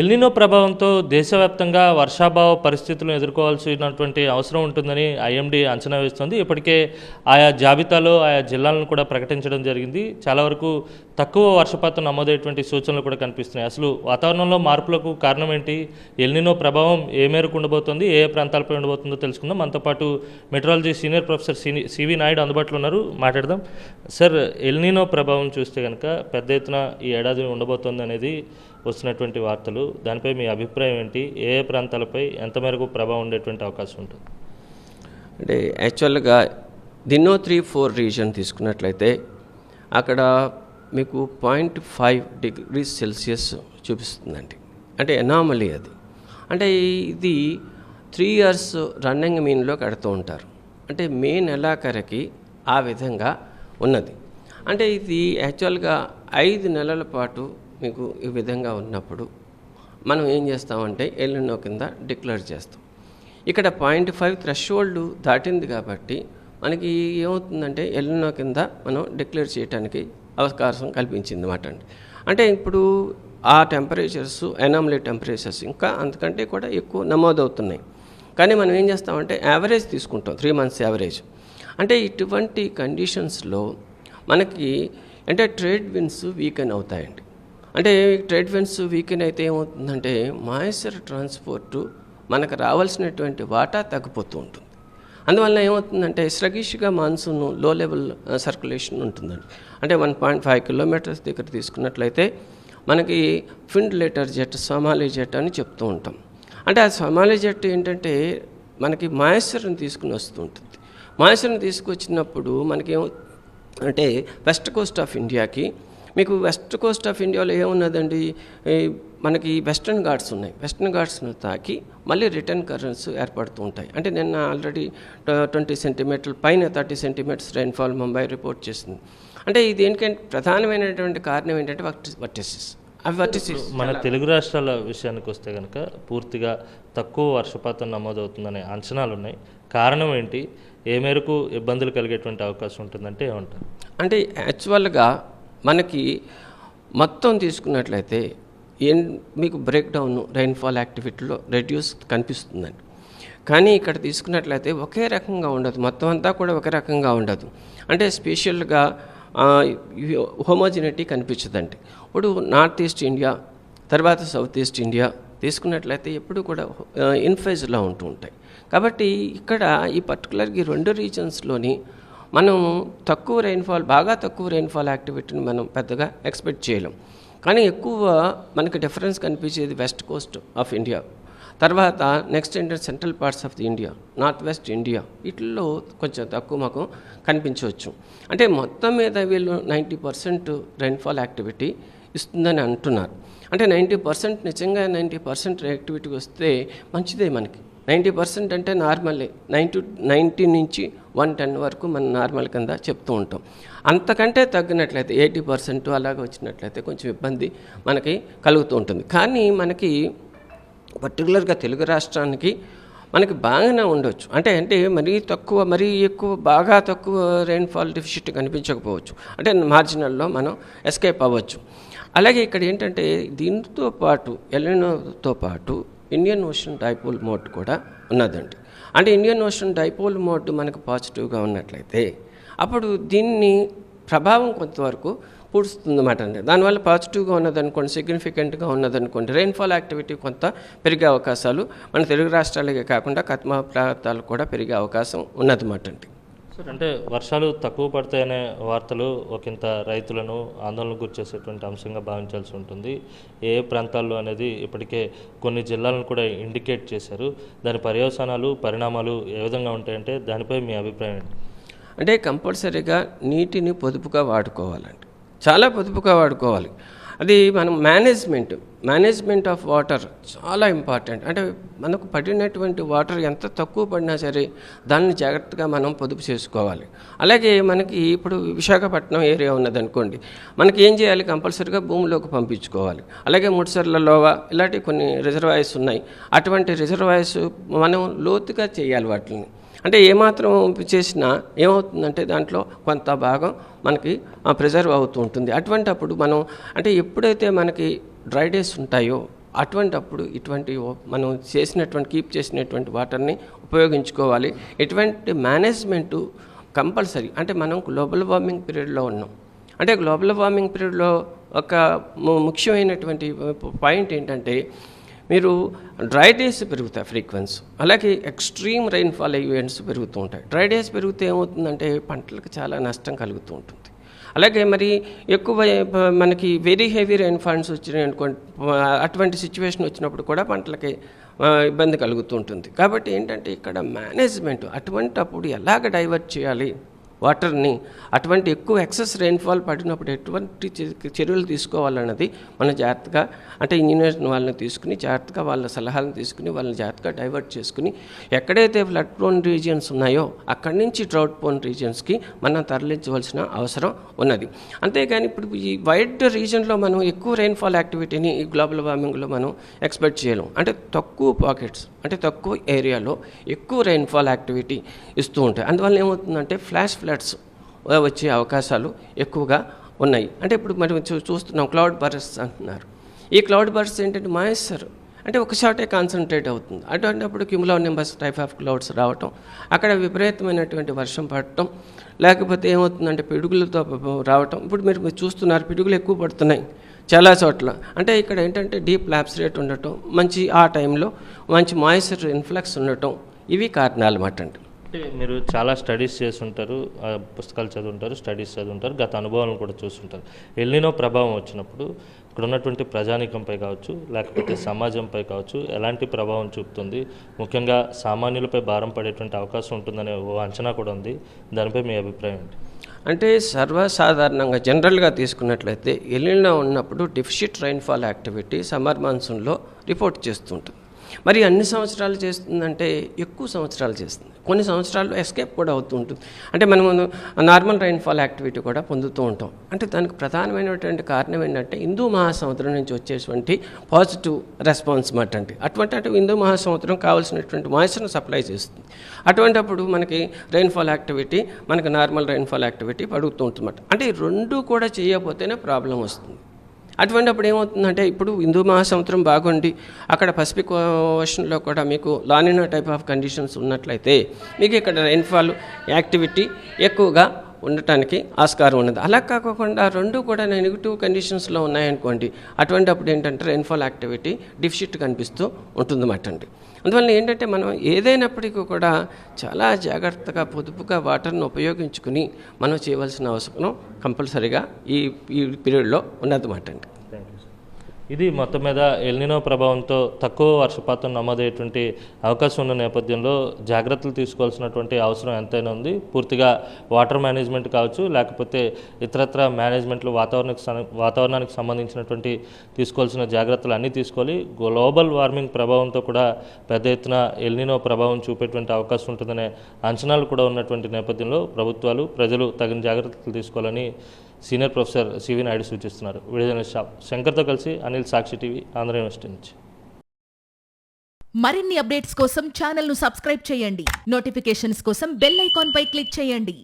El Niño ప్రభావంతో దేశవ్యాప్తంగా వర్షాభావ పరిస్థితులను ఎదుర్కోవాల్సినటువంటి అవసరం ఉంటుందని ఐఎండీ అంచనా వేస్తోంది. ఇప్పటికే ఆయా జాబితాలో ఆయా జిల్లాలను కూడా ప్రకటించడం జరిగింది. చాలా వరకు తక్కువ వర్షపాతం నమోదయ్యేటువంటి సూచనలు కూడా కనిపిస్తున్నాయి. అసలు వాతావరణంలో మార్పులకు కారణం ఏంటి? ఎల్నినో ప్రభావం ఏ మేరకు ఉండబోతోంది, ఏ ప్రాంతాలపై ఉండబోతుందో తెలుసుకుందాం. మనతో పాటు metrology senior professor C V Naidu అందుబాటులో ఉన్నారు, మాట్లాడదాం. సార్, ఎల్నినో ప్రభావం చూస్తే కనుక పెద్ద ఎత్తున ఈ ఏడాది ఉండబోతోంది అనేది వస్తున్నటువంటి వార్తలు. దానిపై మీ అభిప్రాయం ఏంటి? ఏ ప్రాంతాలపై ఎంత మేరకు ప్రభావం ఉండేటువంటి అవకాశం ఉంటుంది? అంటే యాక్చువల్గా దిన్నో 3-4 రీజన్ తీసుకున్నట్లయితే అక్కడ మీకు 0.5 డిగ్రీస్ సెల్సియస్ చూపిస్తుందండి. అంటే ఎనామలీ అది. అంటే ఇది 3 ఇయర్స్ రన్నింగ్ మీన్లో కడుతూ ఉంటారు. అంటే మే నెలాఖరికి ఆ విధంగా ఉన్నది. అంటే ఇది యాక్చువల్గా 5 నెలల పాటు మీకు ఈ విధంగా ఉన్నప్పుడు మనం ఏం చేస్తామంటే ఎల్నినో కింద డిక్లేర్ చేస్తాం. ఇక్కడ 0.5 థ్రెషోల్డ్ దాటింది కాబట్టి మనకి ఏమవుతుందంటే ఎల్నినో కింద మనం డిక్లేర్ చేయడానికి అవకాశం కల్పించింది అన్నమాట అండి. అంటే ఇప్పుడు ఆ టెంపరేచర్స్ ఎనామలీ టెంపరేచర్స్ ఇంకా అంతకంటే కూడా ఎక్కువ నమోదవుతున్నాయి. కానీ మనం ఏం చేస్తామంటే యావరేజ్ తీసుకుంటాం, 3 months యావరేజ్. అంటే ఇటువంటి కండిషన్స్లో మనకి అంటే ట్రేడ్ విన్స్ వీకెన్ అవుతాయండి. అంటే ట్రేడ్ విన్స్ వీకెన్ అయితే ఏమవుతుందంటే మాయిశ్చర్ ట్రాన్స్పోర్టు మనకు రావాల్సినటువంటి వాటా తగ్గిపోతూ ఉంటుంది. అందువల్ల ఏమవుతుందంటే స్లగిష్గా మాన్సూన్ లో లెవెల్ సర్క్యులేషన్ ఉంటుందండి. అంటే 1.5 కిలోమీటర్స్ దగ్గర తీసుకున్నట్లయితే మనకి ఫిండ్ లేటర్ జెట్, సోమాలి జెట్ అని చెప్తూ ఉంటాం. అంటే ఆ సోమాలి జెట్ ఏంటంటే మనకి మాయిశ్చర్ని తీసుకుని వస్తూ ఉంటుంది. మాయిశ్చర్ని తీసుకొచ్చినప్పుడు మనకేమో అంటే వెస్ట్ కోస్ట్ ఆఫ్ ఇండియాకి, మీకు వెస్ట్ కోస్ట్ ఆఫ్ ఇండియాలో ఏమున్నదండి, మనకి వెస్ట్రన్ ఘాట్స్ ఉన్నాయి. వెస్ట్రన్ ఘాట్స్ను తాకి మళ్ళీ రిటర్న్ కరెంట్స్ ఏర్పడుతూ ఉంటాయి. అంటే నిన్న ఆల్రెడీ 20 సెంటీమీటర్ల పైన 30 సెంటీమీటర్స్ రైన్ఫాల్ ముంబై రిపోర్ట్ చేసింది. అంటే ఇది ఏంటంటే ప్రధానమైనటువంటి కారణం ఏంటంటే వర్టిసిస్. అవి వర్టిసిస్ మన తెలుగు రాష్ట్రాల విషయానికి వస్తే కనుక పూర్తిగా తక్కువ వర్షపాతం నమోదవుతుందనే అంచనాలు ఉన్నాయి. కారణం ఏంటి? ఏ మేరకు ఇబ్బందులు కలిగేటువంటి అవకాశం ఉంటుందంటే ఏమంటారు? అంటే యాక్చువల్గా మనకి మొత్తం తీసుకున్నట్లయితే మీకు బ్రేక్ డౌన్ రైన్ఫాల్ యాక్టివిటీలో రెడ్యూస్ కనిపిస్తుందండి. కానీ ఇక్కడ తీసుకున్నట్లయితే ఒకే రకంగా ఉండదు, మొత్తం అంతా కూడా ఒకే రకంగా ఉండదు. అంటే స్పెషల్గా హోమోజినిటీ కనిపించదండి. ఇప్పుడు నార్త్ ఈస్ట్ ఇండియా తర్వాత సౌత్ ఈస్ట్ ఇండియా తీసుకున్నట్లయితే ఎప్పుడు కూడా ఇన్ఫేజ్లో ఉంటూ ఉంటాయి. కాబట్టి ఇక్కడ ఈ పర్టికులర్గా ఈ 2 రీజన్స్లోని మనం తక్కువ రైన్ఫాల్, బాగా తక్కువ రైన్ఫాల్ యాక్టివిటీని మనం పెద్దగా ఎక్స్పెక్ట్ చేయలేం. కానీ ఎక్కువ మనకి డిఫరెన్స్ కనిపించేది వెస్ట్ కోస్ట్ ఆఫ్ ఇండియా, తర్వాత నెక్స్ట్ ఏంటంటే central parts of the India, north west India, వీటిల్లో కొంచెం తక్కువ మాకు కనిపించవచ్చు. అంటే మొత్తం మీద వీళ్ళు 90% రైన్ఫాల్ యాక్టివిటీ ఇస్తుందని అంటున్నారు. అంటే 90% నిజంగా 90% యాక్టివిటీ వస్తే మంచిదే మనకి. 90% అంటే నార్మలే. 90 నుంచి 110 వరకు మనం నార్మల్ కింద చెప్తూ ఉంటాం. అంతకంటే తగ్గినట్లయితే 80% అలాగే వచ్చినట్లయితే కొంచెం ఇబ్బంది మనకి కలుగుతూ ఉంటుంది. కానీ మనకి పర్టికులర్గా తెలుగు రాష్ట్రానికి మనకి బాగానే ఉండవచ్చు. అంటే మరీ తక్కువ, మరీ ఎక్కువ, బాగా తక్కువ రెయిన్ఫాల్ డెఫిసిట్ కనిపించకపోవచ్చు. అంటే మార్జినల్లో మనం ఎస్కేప్ అవ్వచ్చు. అలాగే ఇక్కడ ఏంటంటే దీంతో పాటు ఎల్నినోతో పాటు ఇండియన్ ఓషన్ డైపోల్ మోడ్ కూడా ఉన్నదండి. అంటే ఇండియన్ ఓషన్ డైపోల్ మోడ్ మనకు పాజిటివ్గా ఉన్నట్లయితే అప్పుడు దీన్ని ప్రభావం కొంతవరకు పూడుస్తుందన్నమాట అండి. దానివల్ల పాజిటివ్గా ఉన్నదనుకోండి, సిగ్నిఫికెంట్గా ఉన్నదనుకోండి, రెయిన్ఫాల్ యాక్టివిటీ కొంత పెరిగే అవకాశాలు మన తెలుగు రాష్ట్రాలకే కాకుండా కత్మా ప్రాంతాలు కూడా పెరిగే అవకాశం ఉన్నదన్నమాట అండి. సార్, అంటే వర్షాలు తక్కువ పడతాయనే వార్తలు ఒకంత రైతులను ఆందోళనకు గురిచేసేటువంటి అంశంగా భావించాల్సి ఉంటుంది. ఏ ప్రాంతాల్లో అనేది ఇప్పటికే కొన్ని జిల్లాలను కూడా ఇండికేట్ చేశారు. దాని పర్యవసానాలు, పరిణామాలు ఏ విధంగా ఉంటాయంటే దానిపై మీ అభిప్రాయం ఏంటి? అంటే కంపల్సరీగా నీటిని పొదుపుగా వాడుకోవాలండి, చాలా పొదుపుగా వాడుకోవాలి. అది మనం మేనేజ్మెంట్ ఆఫ్ వాటర్ చాలా ఇంపార్టెంట్. అంటే మనకు పడినటువంటి వాటర్ ఎంత తక్కువ పడినా సరే దాన్ని జాగ్రత్తగా మనం పొదుపు చేసుకోవాలి. అలాగే మనకి ఇప్పుడు విశాఖపట్నం ఏరియా ఉన్నదనుకోండి, మనకి ఏం చేయాలి, కంపల్సరీగా భూమిలోకి పంపించుకోవాలి. అలాగే ముడిసర్ల లోవా ఇలాంటి కొన్ని రిజర్వాయర్స్ ఉన్నాయి. అటువంటి రిజర్వాయర్స్ మనం లోతుగా చేయాలి వాటిని. అంటే ఏమాత్రం చేసినా ఏమవుతుందంటే దాంట్లో కొంత భాగం మనకి ప్రిజర్వ్ అవుతూ ఉంటుంది. అటువంటప్పుడు మనం అంటే ఎప్పుడైతే మనకి డ్రై డేస్ ఉంటాయో అటువంటప్పుడు ఇటువంటి మనం కీప్ చేసినటువంటి వాటర్ని ఉపయోగించుకోవాలి. ఇటువంటి మేనేజ్మెంటు కంపల్సరీ. అంటే మనం గ్లోబల్ వార్మింగ్ పీరియడ్లో ఉన్నాం. అంటే గ్లోబల్ వార్మింగ్ పీరియడ్లో ఒక ముఖ్యమైనటువంటి పాయింట్ ఏంటంటే మీరు డ్రై డేస్ పెరుగుతాయి ఫ్రీక్వెన్సీ, అలాగే ఎక్స్ట్రీమ్ రైన్ఫాల్ ఈవెంట్స్ పెరుగుతూ ఉంటాయి. డ్రై డేస్ పెరిగితే ఏమవుతుందంటే పంటలకు చాలా నష్టం కలుగుతూ ఉంటుంది. అలాగే మరి ఎక్కువ మనకి వెరీ హెవీ రైన్ఫాల్స్ వచ్చినాయి అనుకోండి, అటువంటి సిచ్యువేషన్ వచ్చినప్పుడు కూడా పంటలకి ఇబ్బంది కలుగుతూ ఉంటుంది. కాబట్టి ఏంటంటే ఇక్కడ మేనేజ్మెంట్ అటువంటప్పుడు ఎలాగ డైవర్ట్ చేయాలి వాటర్ని, అటువంటి ఎక్కువ ఎక్సెస్ రెయిన్ఫాల్ పడినప్పుడు ఎటువంటి చర్యలు తీసుకోవాలన్నది మనం జాగ్రత్తగా అంటే ఇంజనీర్స్ వాళ్ళని తీసుకుని జాగ్రత్తగా వాళ్ళ సలహాలను తీసుకుని వాళ్ళని జాగ్రత్తగా డైవర్ట్ చేసుకుని ఎక్కడైతే ఫ్లడ్ ప్రోన్ రీజియన్స్ ఉన్నాయో అక్కడి నుంచి డ్రౌట్ ప్రోన్ రీజియన్స్కి మనం తరలించవలసిన అవసరం ఉన్నది. అంతేగాని ఇప్పుడు ఈ వైడ్ రీజియన్లో మనం ఎక్కువ రెయిన్ఫాల్ యాక్టివిటీని ఈ గ్లోబల్ వార్మింగ్లో మనం ఎక్స్పెక్ట్ చేయలేం. అంటే తక్కువ పాకెట్స్ అంటే తక్కువ ఏరియాలో ఎక్కువ రెయిన్ఫాల్ యాక్టివిటీ ఇస్తూ ఉంటాయి. అందువల్ల ఏమవుతుందంటే ఫ్లాష్ ఫ్లడ్స్ వచ్చే అవకాశాలు ఎక్కువగా ఉన్నాయి. అంటే ఇప్పుడు మనం చూస్తున్నాం క్లౌడ్ బర్స్ట్ అంటున్నారు. ఈ క్లౌడ్ బర్స్ట్ ఏంటంటే మాయిశ్చర్ అంటే ఒక చోటే కాన్సన్ట్రేట్ అవుతుంది. అటువంటిప్పుడు క్యూములో నింబస్ టైప్ ఆఫ్ క్లౌడ్స్ రావటం, అక్కడ విపరీతమైనటువంటి వర్షం పడటం, లేకపోతే ఏమవుతుందంటే పిడుగులతో రావటం. ఇప్పుడు మీరు చూస్తున్నారు పిడుగులు ఎక్కువ పడుతున్నాయి చాలా చోట్ల. అంటే ఇక్కడ ఏంటంటే డీప్ ల్యాబ్స్ రేట్ ఉండటం, మంచి ఆ టైంలో మంచి మాయిశ్చర్ ఇన్ఫ్లక్స్ ఉండటం, ఇవి కారణాలు అన్నమాట అండి. అంటే మీరు చాలా స్టడీస్ చేస్తుంటారు, పుస్తకాలు చదువుంటారు, స్టడీస్ చదువుంటారు, గత అనుభవాలను కూడా చూస్తుంటారు. ఎల్నినో ప్రభావం వచ్చినప్పుడు ఇక్కడ ఉన్నటువంటి ప్రజానీకంపై కావచ్చు, లేకపోతే సమాజంపై కావచ్చు ఎలాంటి ప్రభావం చూపుతుంది, ముఖ్యంగా సామాన్యులపై భారం పడేటువంటి అవకాశం ఉంటుందనే ఓ అంచనా కూడా ఉంది. దానిపై మీ అభిప్రాయం ఏంటి? అంటే సర్వసాధారణంగా జనరల్గా తీసుకున్నట్లయితే ఎల్నినో ఉన్నప్పుడు డెఫిసిట్ రైన్ఫాల్ యాక్టివిటీ సమ్మర్ మాన్సూన్లో రిపోర్ట్ చేస్తుంటుంది. మరి అన్ని సంవత్సరాలు చేస్తుందంటే ఎక్కువ సంవత్సరాలు చేస్తుంది, కొన్ని సంవత్సరాల్లో ఎస్కేప్ కూడా అవుతూ ఉంటుంది. అంటే మనము నార్మల్ రైన్ఫాల్ యాక్టివిటీ కూడా పొందుతూ ఉంటాం. అంటే దానికి ప్రధానమైనటువంటి కారణం ఏంటంటే హిందూ మహాసముద్రం నుంచి వచ్చేటువంటి పాజిటివ్ రెస్పాన్స్ మాట అండి. అటువంటి హిందూ మహాసముద్రం కావాల్సినటువంటి మాయిశ్చర్ను సప్లై చేస్తుంది. అటువంటిప్పుడు మనకి రైన్ఫాల్ యాక్టివిటీ మనకి నార్మల్ రైన్ఫాల్ యాక్టివిటీ పడుతూ ఉంటుందన్నమాట. అంటే ఈ రెండు కూడా చేయకపోతేనే ప్రాబ్లం వస్తుంది. అటువంటిప్పుడు ఏమవుతుందంటే ఇప్పుడు హిందూ మహాసముద్రం బాగుండి అక్కడ పసిఫిక్ ఓషన్లో కూడా మీకు లానినా టైప్ ఆఫ్ కండిషన్స్ ఉన్నట్లయితే మీకు ఇక్కడ రైన్ఫాల్ యాక్టివిటీ ఎక్కువగా ఉండటానికి ఆస్కారం ఉన్నది. అలా కాకుండా రెండు కూడా నెగిటివ్ కండిషన్స్లో ఉన్నాయనుకోండి, అటువంటిప్పుడు ఏంటంటే రైన్ఫాల్ యాక్టివిటీ డెఫిసిట్ కనిపిస్తూ ఉంటుందన్నమాట అండి. అందువల్ల ఏంటంటే మనం ఏదైనప్పటికీ కూడా చాలా జాగ్రత్తగా పొదుపుగా వాటర్ను ఉపయోగించుకుని మనం చేయవలసిన అవసరం కంపల్సరీగా ఈ పీరియడ్లో ఉన్నదన్నమాట అండి. ఇది మొత్తం మీద ఎల్నినో ప్రభావంతో తక్కువ వర్షపాతం నమోదయ్యేటువంటి అవకాశం ఉన్న నేపథ్యంలో జాగ్రత్తలు తీసుకోవాల్సినటువంటి అవసరం ఎంతైనా ఉంది. పూర్తిగా వాటర్ మేనేజ్మెంట్ కావచ్చు, లేకపోతే ఇతరత్ర మేనేజ్మెంట్లు వాతావరణానికి సంబంధించినటువంటి తీసుకోవాల్సిన జాగ్రత్తలు అన్నీ తీసుకోవాలి. గ్లోబల్ వార్మింగ్ ప్రభావంతో కూడా పెద్ద ఎత్తున ఎల్నినో ప్రభావం చూపేటువంటి అవకాశం ఉంటుందనే అంచనాలు కూడా ఉన్నటువంటి నేపథ్యంలో ప్రభుత్వాలు ప్రజలు తగిన జాగ్రత్తలు తీసుకోవాలని సీనియర్ ప్రొఫెసర్ సివి నాయుడు సూచిస్తున్నారు. వీడియో శంకర్తో కలిసి అనిల్, సాక్షి టీవీ, ఆంధ్ర యూనివర్సిటీ నుంచి. మరిన్ని అప్డేట్స్ కోసం ఛానల్ను సబ్స్క్రైబ్ చేయండి. నోటిఫికేషన్స్ కోసం బెల్ ఐకాన్ పై క్లిక్ చేయండి.